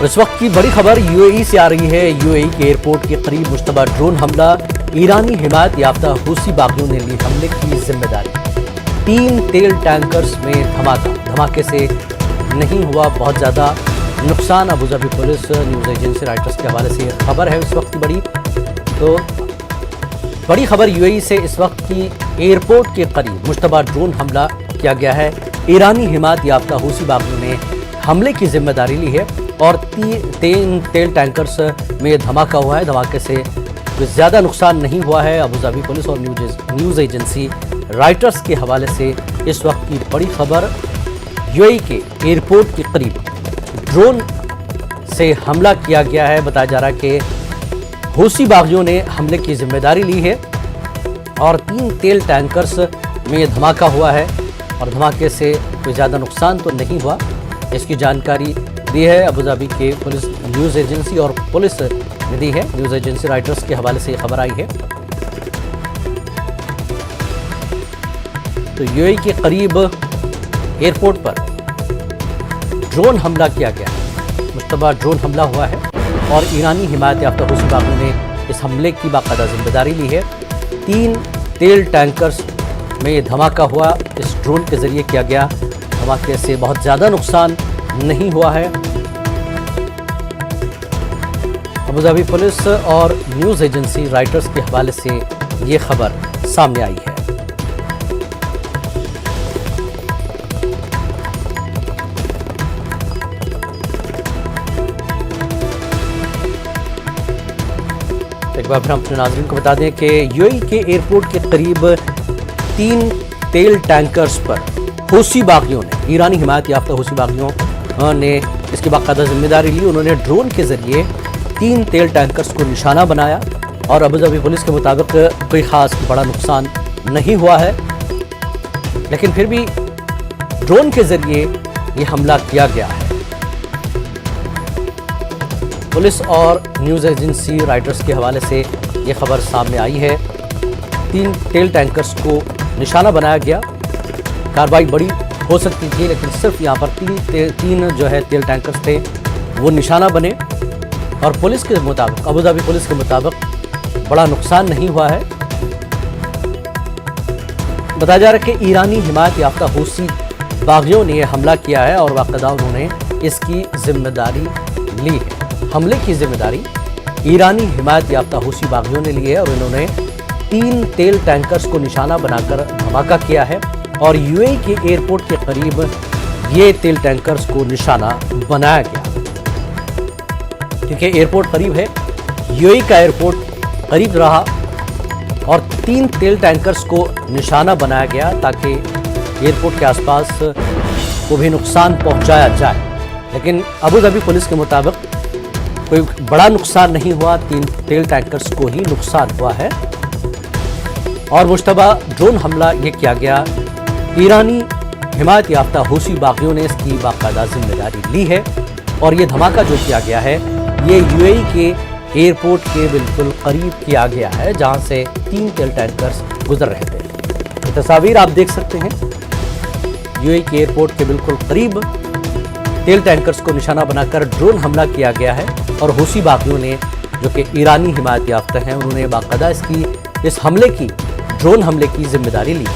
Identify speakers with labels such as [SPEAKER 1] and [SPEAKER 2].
[SPEAKER 1] इस वक्त की बड़ी खबर यूएई से आ रही है। यूएई के एयरपोर्ट के करीब मुश्तबा ड्रोन हमला, ईरानी हिमायत याफ्ता हूसी बागियों ने ली हमले की जिम्मेदारी। 3 तेल टैंकर्स में धमाके से नहीं हुआ बहुत ज़्यादा नुकसान। Abu Dhabi police news agency Reuters के हवाले से खबर है इस वक्त की बड़ी। तो बड़ी खबर यूएई से इस वक्त की एयरपोर्ट के करीब मुश्तबा ड्रोन हमला किया गया है। ईरानी हिमायत याफ्ता हूसी बागियों ने हमले की जिम्मेदारी ली है और 3 तेल टैंकर्स में धमाका हुआ है। धमाके से कोई ज़्यादा नुकसान नहीं हुआ है। अबूधाबी पुलिस और न्यूज़ एजेंसी रॉयटर्स के हवाले से इस वक्त की बड़ी खबर यूएई के एयरपोर्ट के करीब ड्रोन से हमला किया गया है। बताया जा रहा है कि हूसी बागियों ने हमले की जिम्मेदारी ली है और 3 तेल टैंकर्स में धमाका हुआ है और धमाके से कोई ज़्यादा नुकसान तो नहीं हुआ। इसकी जानकारी दी है अबूधाबी के पुलिस न्यूज़ एजेंसी और पुलिस ने दी है। न्यूज़ एजेंसी रॉयटर्स के हवाले से ये खबर आई है। तो यूएई के करीब एयरपोर्ट पर ड्रोन हमला किया गया है। मुश्तबा ड्रोन हमला हुआ है और ईरानी हिमायत याफ्ता हूसी बागियों ने इस हमले की बाकायदा जिम्मेदारी ली है। 3 तेल टैंकर्स में धमाका हुआ, इस ड्रोन के ज़रिए किया गया। धमाके से बहुत ज़्यादा नुकसान नहीं हुआ है। अबूधाबी पुलिस और न्यूज़ एजेंसी रॉयटर्स के हवाले से ये खबर सामने आई है। एक बार फिर हम अपने नाज़रीन को बता दें कि यूएई के एयरपोर्ट के करीब 3 तेल टैंकर्स पर हूसी बागियों ने, ईरानी हिमायत याफ्ता हूसी बागियों ने इसकी बाकायदा जिम्मेदारी ली। उन्होंने ड्रोन के ज़रिए 3 तेल टैंकर्स को निशाना बनाया और अबूधाबी पुलिस के मुताबिक कोई ख़ास बड़ा नुकसान नहीं हुआ है, लेकिन फिर भी ड्रोन के ज़रिए ये हमला किया गया है। पुलिस और न्यूज़ एजेंसी रॉयटर्स के हवाले से ये खबर सामने आई है। 3 तेल टैंकर्स को निशाना बनाया गया। कार्रवाई बड़ी हो सकती थी, लेकिन सिर्फ यहाँ पर 3 जो है तेल टैंकर्स थे वो निशाना बने और पुलिस के मुताबिक, अबूधाबी पुलिस के मुताबिक बड़ा नुकसान नहीं हुआ है। बताया जा रहा है कि ईरानी हिमायत याफ्ता हूसी बागियों ने हमला किया है और बाकायदा उन्होंने इसकी जिम्मेदारी ली है। हमले की जिम्मेदारी ईरानी हिमायत याफ्ता हूसी बागियों ने ली है और इन्होंने 3 तेल टैंकर्स को निशाना बनाकर धमाका किया है और यूएई के एयरपोर्ट के करीब ये तेल टैंकर्स को निशाना बनाया गया, क्योंकि एयरपोर्ट करीब है। यूएई का एयरपोर्ट करीब रहा और 3 तेल टैंकर्स को निशाना बनाया गया ताकि एयरपोर्ट के आसपास को भी नुकसान पहुंचाया जाए। लेकिन अबूधाबी पुलिस के मुताबिक कोई बड़ा नुकसान नहीं हुआ, 3 तेल टैंकर्स को ही नुकसान हुआ है और मुश्तबा ड्रोन हमला ये किया गया। ईरानी हिमायत याफ्ता हूसी बागियों ने इसकी बाकायदा जिम्मेदारी ली है और ये धमाका जो किया गया है ये यूएई के एयरपोर्ट के बिल्कुल करीब किया गया है, जहां से 3 तेल टैंकर्स गुजर रहे थे। ये तस्वीर आप देख सकते हैं, यूएई के एयरपोर्ट के बिल्कुल करीब तेल टैंकर्स को निशाना बनाकर ड्रोन हमला किया गया है और हूसी बागियों ने, जो कि ईरानी हिमायत याफ्ता हैं, उन्होंने बाकायदा इस ड्रोन हमले की जिम्मेदारी ली।